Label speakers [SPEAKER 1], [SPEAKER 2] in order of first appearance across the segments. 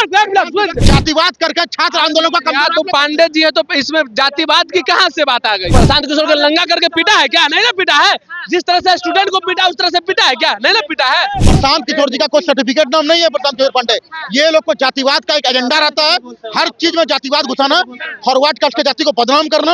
[SPEAKER 1] जातिवाद करके छात्र आंदोलन का
[SPEAKER 2] तो पांडे जी है तो इसमें जातिवाद की कहां से बात आ गई? प्रशांत किशोर को नंगा करके पीटा है क्या? नहीं ना पीटा है। जिस तरह से स्टूडेंट को पीटा उस तरह से पीटा है क्या? नहीं ना पीटा है।
[SPEAKER 1] प्रशांत किशोर जी का कोई सर्टिफिकेट नाम नहीं है। प्रशांत किशोर पांडे, ये लोग को जातिवाद का एक एजेंडा रहता है, हर चीज में जातिवाद घुसाना, फॉरवर्ड करके जाति को बदनाम करना।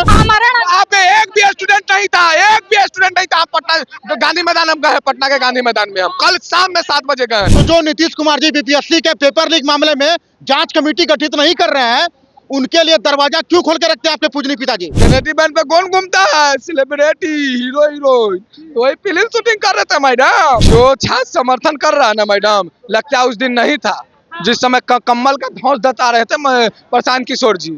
[SPEAKER 3] आप एक भी स्टूडेंट नहीं था, एक भी स्टूडेंट नहीं था। आप पटना गांधी मैदान हम गए, पटना के गांधी मैदान में हम कल शाम में 7 बजे गए।
[SPEAKER 1] तो जो नीतीश कुमार जी बीपीएससी के पेपर लीक मामले में जांच कमेटी गठित नहीं कर रहे हैं, उनके लिए दरवाजा क्यों खोल के रखते हैं आपके पूजनीय पिताजी?
[SPEAKER 3] सेनेटरी बैंड पे कौन घूमता है? सेलिब्रिटी, हीरो हीरोइन, वही फिल्म शूटिंग कर रहे थे मैडम। जो छात्र समर्थन कर रहा है ना मैडम, लगता है उस दिन नहीं था जिस समय कम्बल का धौंस बता रहे थे प्रशांत किशोर जी।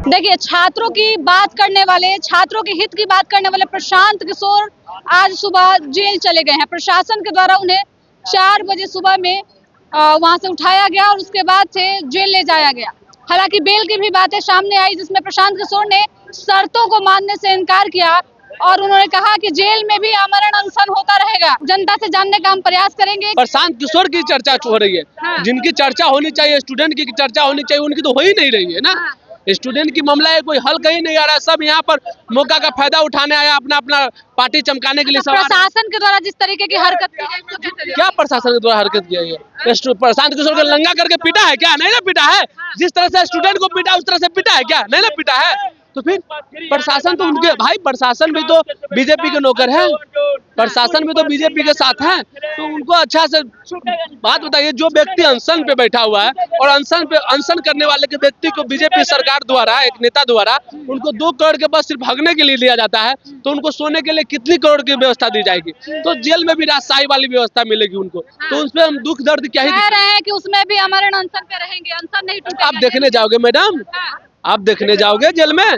[SPEAKER 4] देखिए, छात्रों की बात करने वाले, छात्रों के हित की बात करने वाले प्रशांत किशोर आज सुबह जेल चले गए हैं। प्रशासन के द्वारा उन्हें 4 बजे सुबह में वहां से उठाया गया और उसके बाद से जेल ले जाया गया। हालांकि बेल की भी बातें सामने आई, जिसमें प्रशांत किशोर ने शर्तों को मानने से इनकार किया और उन्होंने कहा कि जेल में भी आमरण अनशन होता रहेगा। जनता से जानने का हम प्रयास करेंगे।
[SPEAKER 2] प्रशांत किशोर की चर्चा हो रही है।
[SPEAKER 4] हाँ।
[SPEAKER 2] जिनकी चर्चा होनी चाहिए, स्टूडेंट की चर्चा होनी चाहिए, उनकी तो हो ही नहीं रही है ना।
[SPEAKER 4] हाँ।
[SPEAKER 2] स्टूडेंट की मामला है, कोई हल कहीं नहीं आ रहा। सब यहाँ पर मौका का फायदा उठाने आया, अपना अपना पार्टी चमकाने के लिए।
[SPEAKER 4] प्रशासन के द्वारा जिस तरीके की हरकत की गई, इसको कैसे देखते हैं?
[SPEAKER 2] क्या प्रशासन के द्वारा हरकत की गई है? प्रशांत किशोर को नंगा करके पीटा है क्या? नहीं ना पीटा है। जिस तरह से स्टूडेंट को पीटा उस तरह से पीटा है क्या? नहीं ना पीटा है। तो फिर प्रशासन तो उनके भाई, प्रशासन भी तो बीजेपी के नौकर है, प्रशासन भी तो बीजेपी के साथ है। तो उनको अच्छा से बात बताइए। जो व्यक्ति अनशन पे बैठा हुआ है और अनशन करने वाले के व्यक्ति को बीजेपी सरकार द्वारा, एक नेता द्वारा उनको 2 करोड़ के बस सिर्फ भागने के लिए लिया जाता है, तो उनको सोने के लिए कितनी करोड़ की व्यवस्था दी जाएगी? तो जेल में भी राजशाही वाली व्यवस्था मिलेगी उनको। तो उस पर हम दुख दर्द क्या ही
[SPEAKER 4] कह रहे हैं कि उसमें भी अमरण अनशन पे रहेंगे, अनशन नहीं टूटेगा।
[SPEAKER 2] आप देखने जाओगे मैडम? आप देखने जाओगे जेल में?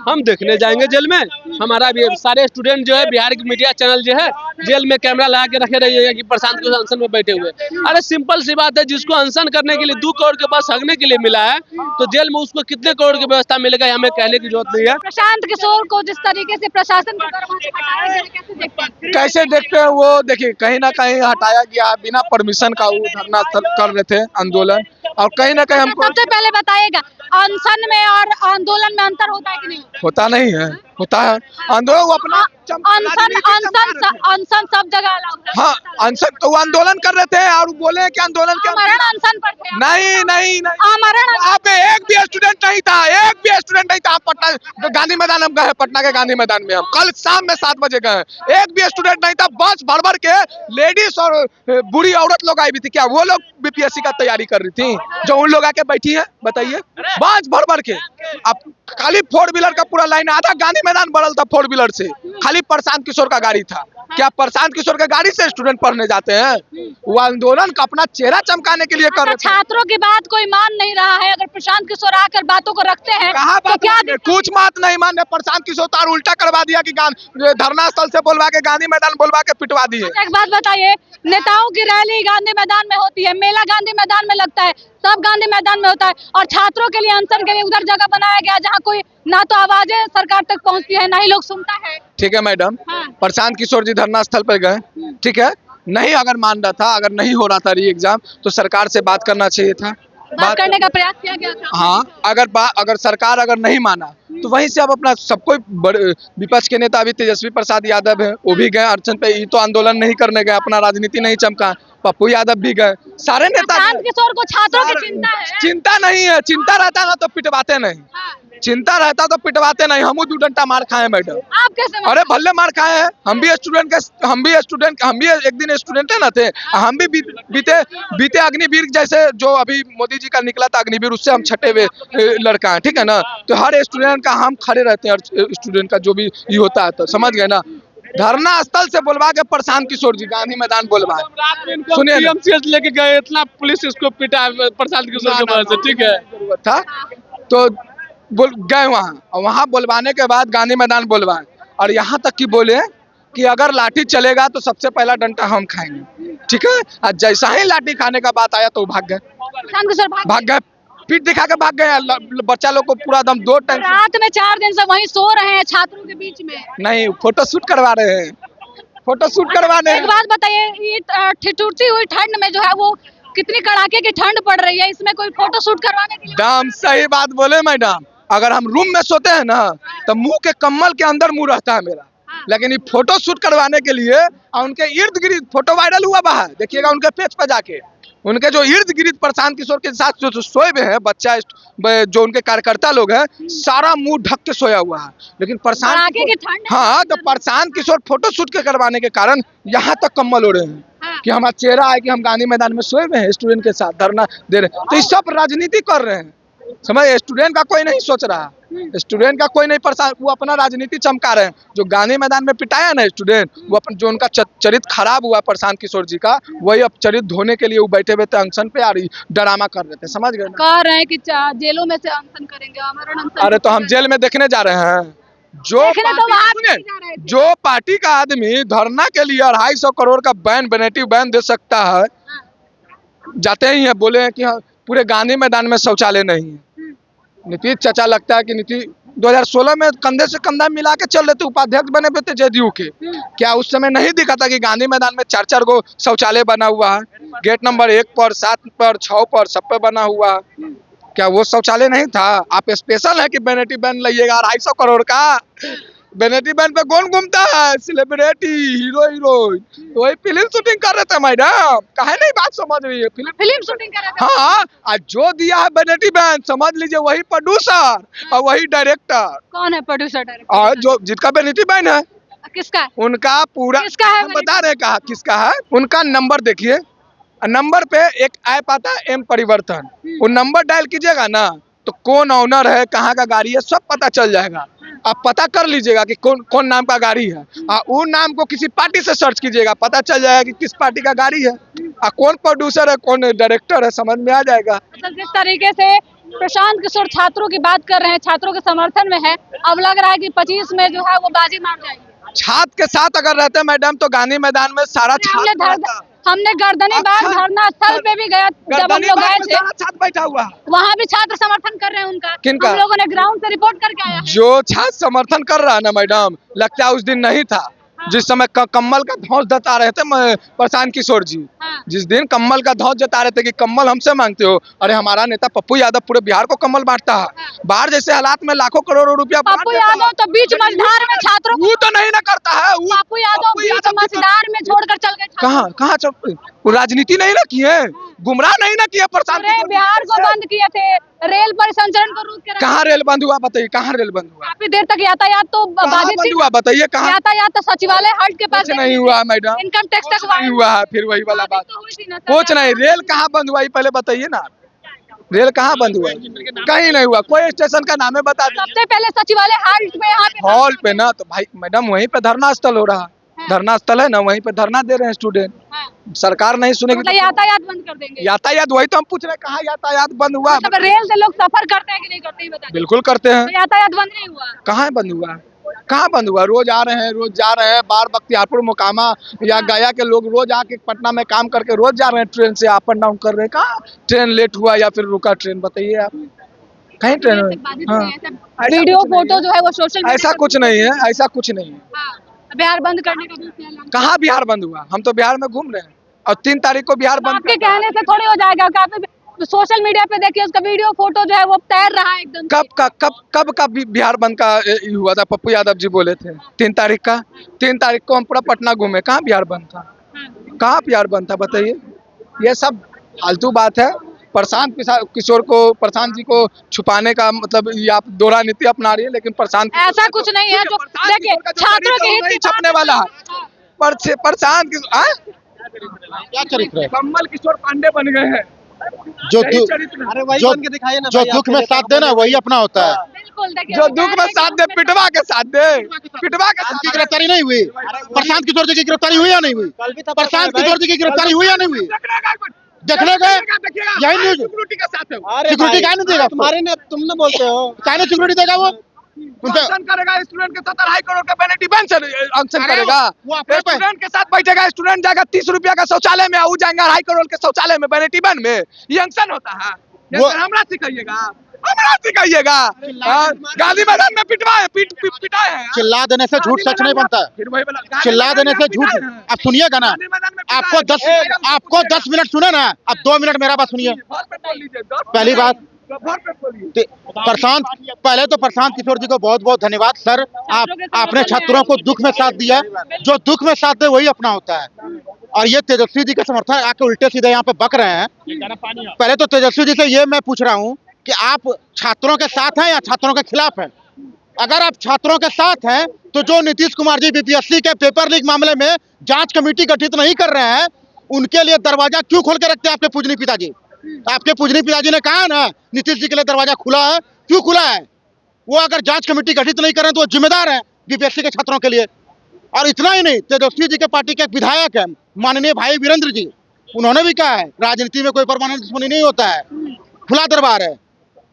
[SPEAKER 2] हम देखने जाएंगे जेल में। हमारा भी सारे स्टूडेंट जो है, बिहार की मीडिया चैनल जो है, जेल में कैमरा लगा के रखे रहिए कि प्रशांत किशोर अनशन में बैठे हुए। अरे सिंपल सी बात है, जिसको अनशन करने के लिए 2 करोड़ के बस हगने के लिए मिला है, तो जेल में उसको कितने करोड़ की व्यवस्था मिलेगा हमें कहने की जरूरत नहीं है।
[SPEAKER 4] प्रशांत किशोर को जिस तरीके से प्रशासन के द्वारा हटाया गया, कैसे देखते हैं?
[SPEAKER 3] कैसे देखते हैं वो? देखिए, कहीं ना कहीं हटाया गया बिना परमिशन का। वो धरना कर रहे थे, आंदोलन, और कहीं ना कहीं हमको
[SPEAKER 4] सबसे पहले बताइएगा, अनशन में और आंदोलन में अंतर होता है कि नहीं?
[SPEAKER 3] होता नहीं है, होता है। आंदोलन वो अपना
[SPEAKER 4] अनशन सब जगह अलाउ है।
[SPEAKER 3] हाँ, अनशन तो वो आंदोलन कर रहे थे और बोले कि आंदोलन के
[SPEAKER 4] आमरण अनशन पर थे।
[SPEAKER 3] नहीं नहीं नहीं,
[SPEAKER 4] आमरण
[SPEAKER 3] आप एक भी स्टूडेंट नहीं था, एक भी स्टूडेंट नहीं था। आप पटना गांधी मैदान हम गए, पटना के गांधी मैदान में हम कल शाम में 7 बजे गए। एक भी स्टूडेंट नहीं था। बस भर भर के लेडीज और बूढ़ी औरत लोग आई हुई थी। क्या वो लोग बीपीएससी का तैयारी कर रही थी जो उन लोग आके बैठी है? बताइए, बस भर भर के। अब खाली 4 व्हीलर का पूरा लाइन, आधा गांधी मैदान भरल था 4 व्हीलर से। खाली प्रशांत किशोर का गाड़ी था। क्या प्रशांत किशोर के गाड़ी से स्टूडेंट पढ़ने जाते हैं? वो आंदोलन का अपना चेहरा चमकाने के लिए कर रहे थे।
[SPEAKER 4] छात्रों की बात कोई मान नहीं रहा है। अगर प्रशांत किशोर आकर बातों को रखते हैं,
[SPEAKER 3] कहाँ
[SPEAKER 4] तो
[SPEAKER 3] बात
[SPEAKER 4] क्या
[SPEAKER 3] माने? कुछ बात नहीं माने। प्रशांत किशोर तो उल्टा करवा दिया कि धरना स्थल से बोलवा के गांधी मैदान बोलवा के पिटवा दिए।
[SPEAKER 4] एक बात बताइए, नेताओं की रैली गांधी मैदान में होती है, मेला गांधी मैदान में लगता है, सब गांधी मैदान में होता है, और छात्रों के लिए अनशन के लिए उधर जगह बनाया गया जहाँ कोई ना तो आवाजें सरकार तक पहुँचती है, ना ही लोग सुनता है।
[SPEAKER 3] ठीक है मैडम,
[SPEAKER 4] हाँ।
[SPEAKER 3] प्रशांत किशोर जी धरना स्थल पर गए, ठीक है। नहीं अगर मान रहा था, अगर नहीं हो रहा था री एग्जाम, तो सरकार से बात करना चाहिए था।
[SPEAKER 4] बात करने का प्रयास किया गया था।
[SPEAKER 3] हाँ, अगर सरकार अगर नहीं माना तो वहीं से अब अपना सबको विपक्ष के नेता अभी तेजस्वी प्रसाद यादव है, वो भी गए अड़चन पे। ये तो आंदोलन नहीं करने गए, अपना राजनीति नहीं चमका। पप्पू यादव भी गए, सारे नेता।
[SPEAKER 4] प्रशांत किशोर को छात्रों की चिंता है?
[SPEAKER 3] चिंता नहीं है। चिंता रहता ना तो पिटवाते नहीं। चिंता रहता तो पिटवाते नहीं। हम 2 डंडा मार खाए मैडम।
[SPEAKER 4] आप कैसे?
[SPEAKER 3] अरे भल्ले मार खाए हैं। हम भी एक दिन स्टूडेंट है ना थे। हम भी बीते अग्निवीर जैसे जो अभी मोदी जी का निकला था अग्निवीर, उससे हम छठे हुए लड़का है, ठीक है ना। तो हर स्टूडेंट का हम खड़े रहते हैं, हर स्टूडेंट का जो भी ये होता है, तो समझ गए ना। धरना स्थल से बोलवा के प्रशांत किशोर जी गांधी मैदान बोलवाए। सुनिए,
[SPEAKER 2] लेके गए, इतना पुलिस इसको पिटा प्रशांत किशोर की वजह से, ठीक है
[SPEAKER 3] था। तो गए वहाँ बोलवाने के बाद गांधी मैदान बोलवाए, और यहाँ तक कि बोले कि अगर लाठी चलेगा तो सबसे पहला डंडा हम खाएंगे, ठीक है। और जैसा ही लाठी खाने का बात आया तो भाग गए, भाग गए, पीठ दिखा के भाग गए। बच्चा लोग को पूरा दम 2 टाइम
[SPEAKER 4] रात में 4 दिन से वहीं सो रहे हैं छात्रों के बीच में।
[SPEAKER 3] नहीं, फोटो शूट करवा रहे हैं। फोटो शूट करवाने।
[SPEAKER 4] एक बात बताइए, ये ठिठुरती हुई ठंड में जो है वो कितनी कड़ाके की ठंड पड़ रही है, इसमें कोई फोटो शूट करवाने के लिए?
[SPEAKER 3] एकदम सही बात बोले मैडम। अगर हम रूम में सोते हैं ना तो मुंह के कम्बल के अंदर मुंह रहता है मेरा, लेकिन ये फोटो शूट करवाने के लिए और उनके इर्द गिर्द फोटो वायरल हुआ बाहर, देखिएगा उनके पेज पर जाके, उनके जो इर्द गिर्द प्रशांत किशोर के साथ जो सोए हुए हैं बच्चा, जो उनके कार्यकर्ता लोग हैं, सारा मुंह ढक के सोया हुआ है। लेकिन प्रशांत
[SPEAKER 4] कड़ाके की ठंड है।
[SPEAKER 3] हाँ, तो प्रशांत किशोर फोटो शूट के करवाने के कारण यहाँ तक कम्बल ओढ़े हैं
[SPEAKER 4] हाँ।
[SPEAKER 3] कि हमारा चेहरा है कि हम गांधी मैदान में सोए हुए हैं, स्टूडेंट के साथ धरना दे रहे हैं। तो ये सब राजनीति कर रहे हैं, समझ। स्टूडेंट का कोई नहीं सोच रहा, स्टूडेंट का कोई नहीं परेशान, वो अपना राजनीति चमका रहे हैं। जो गांधी मैदान में पिटाया ना स्टूडेंट, वो अपन जो उनका चरित्र खराब हुआ प्रशांत किशोर जी का, वही अब चरित्र धोने के लिए वो बैठे हुए थे अनशन पे, और ड्रामा कर रहे थे, समझ गए।
[SPEAKER 4] कह रहे हैं कि जेलों में से अनशन करेंगे, आमरण अनशन।
[SPEAKER 3] अरे तो हम जेल में देखने जा रहे हैं। जो
[SPEAKER 4] देखने तो वहाँ भी
[SPEAKER 3] सुने,
[SPEAKER 4] नहीं जा रहे थे।
[SPEAKER 3] जो पार्टी का आदमी धरना के लिए 250 करोड़ का बैन, बेनेटिव बैन दे सकता है, जाते ही है बोले हैं कि हाँ, पूरे गांधी मैदान में शौचालय नहीं है। नीतीश चाचा लगता है कि नीतीश 2016 में कंधे से कंधा मिला के चल रहे थे, उपाध्यक्ष बने हुए थे जेडीयू के। क्या उस समय नहीं दिखा था कि गांधी मैदान में 4-4 गो शौचालय बना हुआ है, गेट नंबर 1 पर, 7 पर, 6 पर, सब पे बना हुआ है? क्या वो शौचालय नहीं था? आप स्पेशल है कि बेनेटिव बैन लाइएगा 250 करोड़ का? बेनेटिव बैन पे कौन घूमता है? सेलिब्रिटी, हीरो हीरोइन, वही फिल्म शूटिंग कर रहे थे मैडम, काहे नहीं बात समझ रही है?
[SPEAKER 4] फिल्म शूटिंग कर रहे थे।
[SPEAKER 3] हाँ, आज जो दिया है बेनेटिव बैन, समझ लीजिए वही प्रोड्यूसर और वही डायरेक्टर,
[SPEAKER 4] कौन है प्रोड्यूसर डायरेक्टर?
[SPEAKER 3] और जो जिसका बेनेटिव बैन है
[SPEAKER 4] किसका है?
[SPEAKER 3] उनका पूरा,
[SPEAKER 4] किसका है?
[SPEAKER 3] हम बता रहे कहा किसका है। उनका नंबर देखिए, नंबर पे एक ऐप आता है एम परिवर्तन, वो नंबर डायल कीजिएगा ना तो कौन ऑनर है, कहाँ का गाड़ी है, सब पता चल जाएगा। आप पता कर लीजिएगा कि कौन कौन नाम का गाड़ी है, और वो नाम को किसी पार्टी से सर्च कीजिएगा, पता चल जाएगा कि किस पार्टी का गाड़ी है, और कौन प्रोड्यूसर है, कौन डायरेक्टर है, समझ में आ जाएगा।
[SPEAKER 4] मतलब जिस तरीके से प्रशांत किशोर छात्रों की बात कर रहे हैं, छात्रों के समर्थन में है, अब लग रहा है कि 25 में जो है वो बाजी मार जाएगी।
[SPEAKER 3] छात्र के साथ अगर रहते मैडम तो गांधी मैदान में सारा छात्र रहता।
[SPEAKER 4] हमने गर्दनी बाग धरना स्थल पे भी गया, जब हम लोग गए थे
[SPEAKER 3] छात्र बैठा हुआ है,
[SPEAKER 4] वहाँ भी छात्र समर्थन कर रहे हैं उनका।
[SPEAKER 3] किनका?
[SPEAKER 4] हम लोगों ने ग्राउंड से रिपोर्ट करके आया है।
[SPEAKER 3] जो छात्र समर्थन कर रहा है ना मैडम, लगता है उस दिन नहीं था जिस समय कम्बल का धौंस जता रहे थे प्रशांत किशोर जी।
[SPEAKER 4] हाँ।
[SPEAKER 3] जिस दिन कम्बल का धौंस जता रहे थे कि कम्बल हमसे मांगते हो, अरे हमारा नेता पप्पू यादव पूरे बिहार को कम्बल बांटता है, बाहर जैसे हालात में लाखों करोड़ों रुपया बांट
[SPEAKER 4] पप्पू
[SPEAKER 3] देता है।
[SPEAKER 4] यादव तो बीच मझधार में छात्रों
[SPEAKER 3] वो तो नहीं ना करता है,
[SPEAKER 4] पप्पू यादव बीच मझधार में छोड़कर चल गए।
[SPEAKER 3] कहाँ कहाँ वो राजनीति नहीं ना किए, गुमराह नहीं ना किया प्रशांत
[SPEAKER 4] पूरे
[SPEAKER 3] किशोर जी।
[SPEAKER 4] बिहार को बंद किए थे, रेल परिसंचरण को रोक के रखा।
[SPEAKER 3] कहाँ रेल बंद हुआ बताइए, कहाँ रेल बंद हुआ,
[SPEAKER 4] काफी देर तक यातायात तो
[SPEAKER 3] कहाँ
[SPEAKER 4] बाधित
[SPEAKER 3] बंद
[SPEAKER 4] थी।
[SPEAKER 3] हुआ बताइए, कहाँ?
[SPEAKER 4] यातायात तो सचिवालय हट के पास
[SPEAKER 3] कुछ नहीं हुआ मैडम,
[SPEAKER 4] इनकम टैक्स तक
[SPEAKER 3] नहीं हुआ है, फिर वही वाला बात,
[SPEAKER 4] तो हुई थी ना।
[SPEAKER 3] कुछ नहीं। रेल कहाँ बंद हुआ ये पहले बताइए ना, रेल कहाँ बंद हुआ? कहीं नहीं हुआ, कोई स्टेशन का नाम है बता दीजिए।
[SPEAKER 4] सबसे पहले सचिवालय हॉल्ट में यहाँ पे
[SPEAKER 3] हॉल पे ना, तो भाई मैडम वहीं पे धरना स्थल हो रहा है, धरना स्थल है ना, वहीं पे धरना दे रहे हैं स्टूडेंट।
[SPEAKER 4] हाँ।
[SPEAKER 3] सरकार नहीं सुनेगी
[SPEAKER 4] मतलब
[SPEAKER 3] तो
[SPEAKER 4] यातायात बंद कर देंगे।
[SPEAKER 3] यातायात, वही तो हम पूछ रहे हैं, कहाँ यातायात बंद हुआ?
[SPEAKER 4] मतलब रेल से लोग सफर करते हैं कि नहीं करते, ही बताइए।
[SPEAKER 3] बिल्कुल करते हैं।
[SPEAKER 4] तो यातायात बंद नहीं हुआ।
[SPEAKER 3] कहाँ बंद हुआ? कहाँ बंद हुआ? रोज आ रहे हैं, रोज जा रहे हैं, बार बख्तियारपुर मोकामा या गया के लोग रोज आके पटना में काम करके रोज जा रहे हैं, ट्रेन से अप एंड डाउन कर रहे हैं। कहाँ ट्रेन लेट हुआ या फिर रुका ट्रेन, बताइए आप, कहीं ट्रेन? हाँ,
[SPEAKER 4] वीडियो फोटो जो है वो सोशल
[SPEAKER 3] ऐसा कुछ नहीं है, ऐसा कुछ नहीं है।
[SPEAKER 4] बिहार बंद करने का भी ऐलान।
[SPEAKER 3] कहाँ बिहार बंद हुआ? हम तो बिहार में घूम रहे हैं और 3 तारीख को बिहार बंद
[SPEAKER 4] आपके कहने से थोड़ी हो जाएगा। काफी सोशल मीडिया पे देखिए उसका वीडियो फोटो जो है वो तैर रहा है एकदम।
[SPEAKER 3] कब का बिहार बंद का हुआ था? पप्पू यादव जी बोले थे 3 तारीख का। 3 तारीख को हम पूरा पटना घूमे, कहाँ बिहार बंद था? कहाँ बिहार बंद था बताइए? ये सब फालतू बात है। प्रशांत किशोर को, प्रशांत जी को छुपाने का मतलब ये आप दोहरा नीति अपना रही है, लेकिन प्रशांत
[SPEAKER 4] ऐसा कुछ नहीं है। जो देखिए छात्रों के हित की
[SPEAKER 3] छपने वाला है। प्रशांत
[SPEAKER 1] क्या चरित्र है?
[SPEAKER 3] कमल किशोर पांडे बन गए हैं।
[SPEAKER 1] जो
[SPEAKER 3] यही
[SPEAKER 1] दुख
[SPEAKER 3] चरित्र है।
[SPEAKER 5] अरे वही
[SPEAKER 1] जो
[SPEAKER 5] बन के दिखाइए ना
[SPEAKER 1] जो
[SPEAKER 5] भाई,
[SPEAKER 1] दुख में
[SPEAKER 5] आपके
[SPEAKER 1] साथ देना वही अपना होता है।
[SPEAKER 4] बिल्कुल देखिए
[SPEAKER 3] जो दुख में साथ दे, पिटवा के साथ दे, पिटवा के साथ
[SPEAKER 1] की गिरफ्तारी नहीं हुई? प्रशांत किशोर जी की गिरफ्तारी हुई या नहीं हुई?
[SPEAKER 5] कल भी तो
[SPEAKER 1] प्रशांत किशोर जी की गिरफ्तारी हुई या नहीं हुई? देखने गए यही न्यूज।
[SPEAKER 3] सिक्योरिटी के साथ है।
[SPEAKER 5] अरे
[SPEAKER 1] सिक्योरिटी
[SPEAKER 5] भाई,
[SPEAKER 1] क्या नहीं देगा आपको?
[SPEAKER 5] तुम्हारे ने तुम ना बोलते हो।
[SPEAKER 1] क्या नहीं सिक्योरिटी देगा वो? उनसे
[SPEAKER 3] अक्शन करेगा स्टूडेंट के 2.5 करोड़ का बेनेटिव बैन से अक्शन
[SPEAKER 1] अरे
[SPEAKER 3] करेगा।
[SPEAKER 1] वो अपने पे-
[SPEAKER 3] स्टूडेंट के साथ बैठेगा, स्टूडेंट जाएगा 30 रुपया का शौचालय में, वो जाएंगे 2.5 करोड़ के शौचालय में बेनेटिव बैन में। ये अक्शन होता है? ये
[SPEAKER 1] वो-
[SPEAKER 3] सर हमरा सिखाइएगा। हमारा सिखाइएगा। गांधी मैदान में पिटाए हैं।
[SPEAKER 1] चिल्ला देने से झूठ सच नहीं बनता है।
[SPEAKER 3] फिर वही बोला,
[SPEAKER 1] चिल्ला देने से झूठ। आप सुनिएगा ना, आपको 10 मिनट सुने ना, अब 2 मिनट मेरा बात सुनिए। पहली बात पहले तो प्रशांत किशोर जी को बहुत बहुत धन्यवाद सर। आपने छात्रों को दुख में साथ दिया, जो दुख में साथ दे वही अपना होता है। और ये तेजस्वी जी के समर्थक आके उल्टे सीधे यहाँ पे बक रहे हैं। पहले तो तेजस्वी जी से ये मैं पूछ रहा हूँ कि आप छात्रों के साथ हैं या छात्रों के खिलाफ हैं? अगर आप छात्रों के साथ हैं तो जो नीतीश कुमार जी बीपीएससी के पेपर लीक मामले में जांच कमेटी गठित नहीं कर रहे हैं, उनके लिए दरवाजा क्यों खोल के रखते हैं आपके पूजनीय पिताजी? आपके पूजनीय पिताजी ने कहा ना नीतीश जी के लिए दरवाजा खुला है, क्यों खुला है? वो अगर जांच कमेटी गठित नहीं करें तो वो जिम्मेदार है बीपीएससी के छात्रों के लिए। और इतना ही नहीं, तेजस्वी जी के पार्टी के एक विधायक है माननीय भाई वीरेंद्र जी, उन्होंने भी कहा है राजनीति में कोई परमानेंट दुश्मनी नहीं होता है, खुला दरबार है।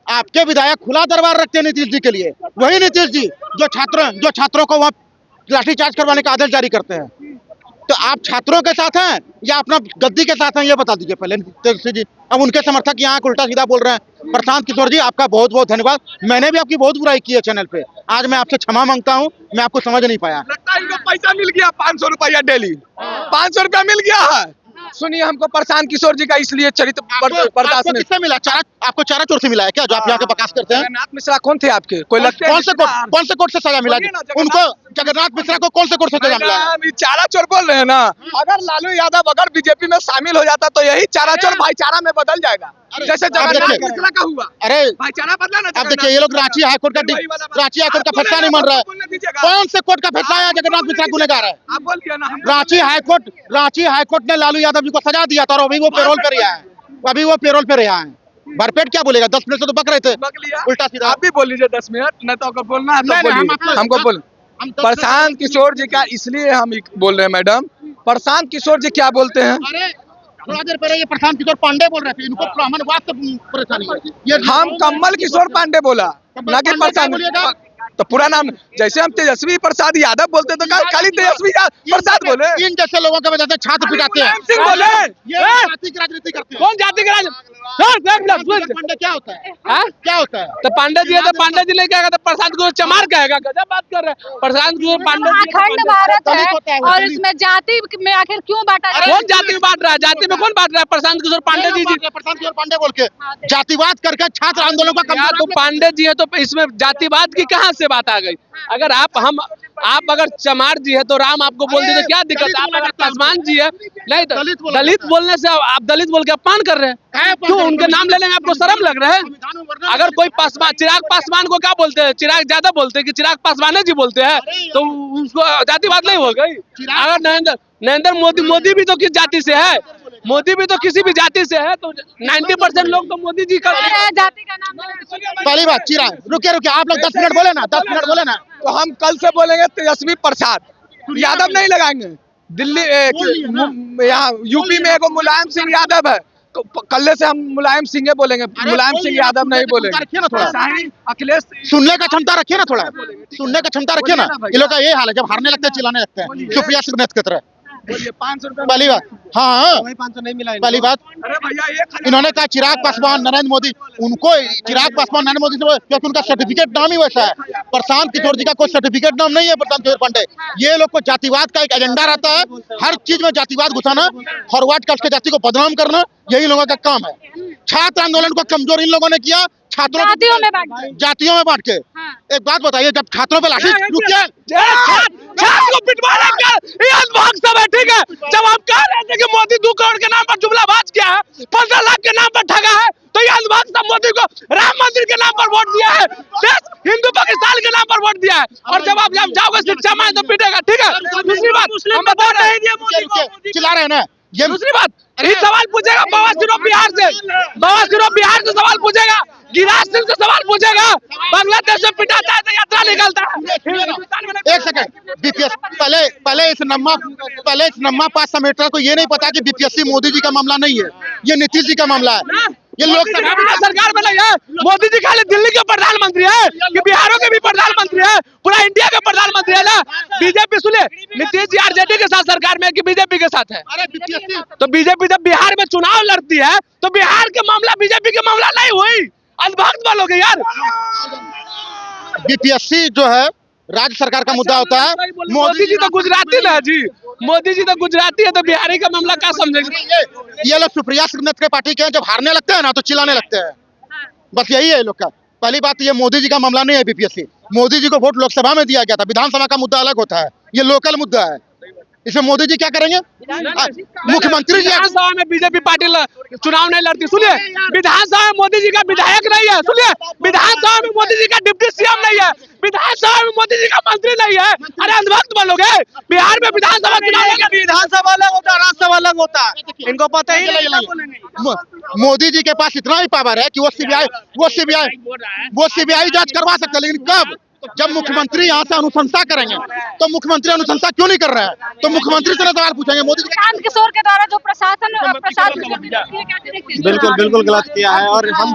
[SPEAKER 1] आपके विधायक खुला दरबार रखते हैं नीतीश जी के लिए, वही नीतीश जी जो छात्रों को वहाँ लाठीचार्ज करवाने का आदेश जारी करते हैं। तो आप छात्रों के साथ हैं या अपना गद्दी के साथ हैं, ये बता दीजिए पहले तेजस्वी जी। अब उनके समर्थक यहाँ उल्टा सीधा बोल रहे हैं। प्रशांत किशोर जी आपका बहुत बहुत धन्यवाद। मैंने भी आपकी बहुत बुराई की है चैनल पे, आज मैं आपसे क्षमा मांगता हूँ, मैं आपको समझ नहीं पाया।
[SPEAKER 3] लगता है इनको पैसा मिल गया 500 रुपया डेली, 500 रुपया मिल गया है। सुनिए, हमको प्रशांत किशोर जी का इसलिए चरित्र बर्दाश्त नहीं।
[SPEAKER 1] किससे मिला? आपको चारा चोर से मिला है क्या, जो आप यहाँ के बकास करते हैं?
[SPEAKER 3] जगन्नाथ मिश्रा कौन थे आपके? कोई लगते हैं?
[SPEAKER 1] कौन से कोर्ट से सजा मिला उनको? जगन्नाथ मिश्रा को कौन से कोर्ट से सजा मिला?
[SPEAKER 3] चारा चोर बोल रहे हैं ना। अगर लालू यादव अगर बीजेपी में शामिल हो जाता तो यही चारा चोर भाईचारा में बदल जाएगा, जैसे जगन्नाथ मिश्रा का हुआ।
[SPEAKER 1] अरे
[SPEAKER 3] भाईचारा बदला ना।
[SPEAKER 1] अब देखिए, ये लोग रांची हाईकोर्ट का फैसला नहीं मान रहा है। कौन से कोर्ट का फैसला है जगन्नाथ मिश्रा गुनहगार है?
[SPEAKER 3] आप बोल दिया ना।
[SPEAKER 1] रांची हाईकोर्ट ने लालू यादव जी को सजा दिया था और अभी वो पेरोल पे रहा है। भरपेट क्या बोलेगा? 10 मिनट से तो बक रहे थे उल्टा सीधा।
[SPEAKER 3] आप भी बोल लीजिए 10 मिनट, नहीं तो अगर बोलना है तो बोलिए। हमको बोल प्रशांत किशोर जी का इसलिए हम बोल रहे हैं मैडम, प्रशांत किशोर जी क्या बोलते हैं?
[SPEAKER 1] अरे थोड़ा देर पहले ये प्रशांत किशोर पांडे बोल रहे थे, इनको ब्राह्मणवाद से परेशानी है।
[SPEAKER 3] हम कमल किशोर पांडे बोला ना कि प्रशांत। तो पूरा नाम, जैसे हम तेजस्वी प्रसाद यादव बोलते तो खाली तेजस्वी प्रसाद बोले।
[SPEAKER 1] इन जैसे लोगों के वजह से छात्र पिटाते हैं।
[SPEAKER 3] सिंह बोले
[SPEAKER 1] ये जाति की राजनीति करते हैं।
[SPEAKER 2] कौन जाति का
[SPEAKER 1] पांडे क्या होता है? क्या होता है?
[SPEAKER 2] तो पांडे जी है तो पांडे जी ने क्या कहता? प्रशांत को चमार कहेगा? गजब बात कर रहे हैं। प्रशांत को पांडे जी
[SPEAKER 4] अखंड भारत है और इसमें जाति में आखिर क्यों बांटा जा रहा है?
[SPEAKER 2] कौन जाति में बांट रहा है? जाति में कौन बांट रहा है? प्रशांत किशोर पांडे जी।
[SPEAKER 1] प्रशांत किशोर पांडे बोल के जातिवाद करके छात्र आंदोलन का
[SPEAKER 2] तो पांडे जी है तो इसमें जातिवाद की कहाँ से बात आ गई? अगर आप अगर चमार जी है तो राम आपको बोल दी तो क्या दिक्कत है? आप अगर पासवान जी है, नहीं तो दलित बोलने से आप दलित बोल के अपमान कर रहे हैं। क्यों उनके नाम लेने में आपको शर्म लग रहा है? अगर कोई पासवान, चिराग पासवान को क्या बोलते हैं? चिराग ज्यादा बोलते हैं कि चिराग पासवान जी बोलते हैं, तो उसको जातिवाद नहीं हो गई? अगर नरेंद्र मोदी भी तो किस जाति से है? मोदी भी तो किसी भी जाति से है, तो 90% लोग तो मोदी जी का
[SPEAKER 4] जाति का नाम।
[SPEAKER 1] पहली बात चिराग, रुकिए आप लोग 10 मिनट बोले ना, 10 मिनट बोले ना।
[SPEAKER 3] तो हम कल से बोलेंगे तेजस्वी प्रसाद यादव नहीं लगाएंगे। दिल्ली यहाँ यूपी में एक मुलायम सिंह यादव है, तो कल से हम मुलायम सिंह बोलेंगे, मुलायम सिंह यादव नहीं बोलेंगे। अखिलेश
[SPEAKER 1] सुनने का क्षमता रखिए ना, थोड़ा सुनने का क्षमता रखिए ना। ये लोग का ये हाल है, जब हारने लगते हैं चिल्लाने लगते हैं। सुप्रिया सुरनेत की तरह।
[SPEAKER 3] 500 रुपया
[SPEAKER 1] पहली बात, हाँ
[SPEAKER 3] 500 नहीं मिला।
[SPEAKER 1] पहली बात,
[SPEAKER 3] अरे भैया
[SPEAKER 1] इन्होंने कहा चिराग पासवान नरेंद्र मोदी, उनको चिराग पासवान नरेंद्र मोदी से, क्योंकि उनका सर्टिफिकेट नाम ही वैसा है। प्रशांत किशोर जी का कोई सर्टिफिकेट नाम नहीं है प्रशांत किशोर पांडे। ये लोग को जातिवाद का एक एजेंडा रहता है, हर चीज में जातिवाद घुसाना, फॉरवर्ड कास्ट के जाति को बदनाम करना, यही लोगों का काम है। छात्र आंदोलन को कमजोर इन लोगों ने किया, छात्रों
[SPEAKER 4] जातियों में बांट के।
[SPEAKER 1] एक बात बताइए, जब छात्रों पे लाठी
[SPEAKER 2] को पिटवाने का ये अनभाग सब है, ठीक है? जब हम कह रहे थे कि मोदी 2 करोड़ के नाम पर जुमलाबाज किया है, 15 लाख के नाम पर ठगा है, तो ये अनभाग सब मोदी को राम मंदिर के नाम पर वोट दिया है, हिंदू पाकिस्तान के नाम पर वोट दिया है। और जब आप जाओगे शिक्षा में तो पिटेगा, ठीक है? दूसरी बात, हम बता रहे हैं,
[SPEAKER 1] चिल्ला रहे हैं ना।
[SPEAKER 2] ये दूसरी बात, ये सवाल पूछेगा बवासीर बिहार से सवाल पूछेगा, गिरिराज सिंह से सवाल पूछेगा, बांग्लादेश में पिटाता है तो यात्रा निकलता है।
[SPEAKER 1] एक सेकंड, बीपीएस पहले इस नम्मा पास समेटर को ये नहीं पता कि बीपीएससी मोदी जी का मामला नहीं है, ये नीतीश जी का मामला है। ये लोग
[SPEAKER 2] सरकार में नहीं है। मोदी जी खाली दिल्ली के प्रधानमंत्री है कि बिहारों के भी प्रधानमंत्री है, पूरा इंडिया के प्रधानमंत्री है ना। बीजेपी सुने, नीतीश जी आरजेडी के साथ सरकार में कि बीजेपी के साथ है? तो बीजेपी जब बिहार में चुनाव लड़ती है तो बिहार के मामला बीजेपी के मामला नहीं हुई, अंधभक्त वालों के यार।
[SPEAKER 1] बीपीएससी जो है राज्य सरकार का मुद्दा होता है।
[SPEAKER 2] मोदी जी तो गुजराती ना जी, मोदी जी तो गुजराती है, तो बिहारी का मामला क्या समझेंगे?
[SPEAKER 1] ये लोग सुप्रिया श्रीनाथ के पार्टी के हैं, जब हारने लगते हैं ना तो चिल्लाने लगते हैं, बस यही है लोग का। पहली बात ये मोदी जी का मामला नहीं है बीपीएससी। मोदी जी को वोट लोकसभा में दिया गया था, विधानसभा का मुद्दा अलग होता है, ये लोकल मुद्दा है। इसमें मोदी जी क्या करेंगे? मुख्यमंत्री जी
[SPEAKER 2] विधानसभा में बीजेपी पार्टी चुनाव नहीं लड़ती, सुनिए। विधानसभा में मोदी जी का विधायक नहीं है, सुनिए। विधानसभा में मोदी जी का डिप्टी सीएम नहीं है, विधानसभा में मोदी जी का मंत्री नहीं है। अरे अंधभक्त बोलोगे? बिहार में विधानसभा चुनाव,
[SPEAKER 5] विधानसभा अलग होता है, राज्यसभा अलग होता है, इनको पता ही नहीं।
[SPEAKER 1] मोदी जी के पास इतना ही पावर है कि वो सीबीआई जांच करवा सकते हैं, लेकिन कब? जब मुख्यमंत्री यहाँ से अनुशंसा करेंगे। तो मुख्यमंत्री अनुशंसा क्यों नहीं कर रहे हैं? तो मुख्यमंत्री से सवाल पूछेंगे मोदी जी।
[SPEAKER 4] प्रशांत किशोर के द्वारा जो प्रशासन
[SPEAKER 5] बिल्कुल बिल्कुल गलत किया है। और हम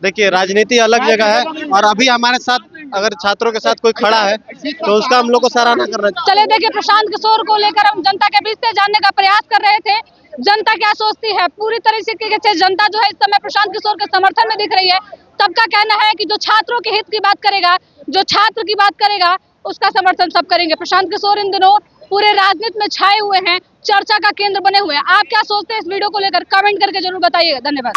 [SPEAKER 5] देखिए, राजनीति अलग जगह है, और अभी हमारे साथ अगर छात्रों के साथ कोई खड़ा है तो उसका हम लोग को सराहना करना चाहिए।
[SPEAKER 4] चले देखिए, प्रशांत किशोर को लेकर हम जनता के बीच से जानने का प्रयास कर रहे थे। जनता क्या सोचती है? पूरी तरीके से जनता जो है इस समय प्रशांत किशोर के समर्थन में दिख रही है। सबका कहना है कि जो छात्रों के हित की बात करेगा, जो छात्र की बात करेगा, उसका समर्थन सब करेंगे। प्रशांत किशोर इन दिनों पूरे राजनीति में छाए हुए हैं, चर्चा का केंद्र बने हुए हैं। आप क्या सोचते हैं इस वीडियो को लेकर? कमेंट करके जरूर बताइएगा। धन्यवाद।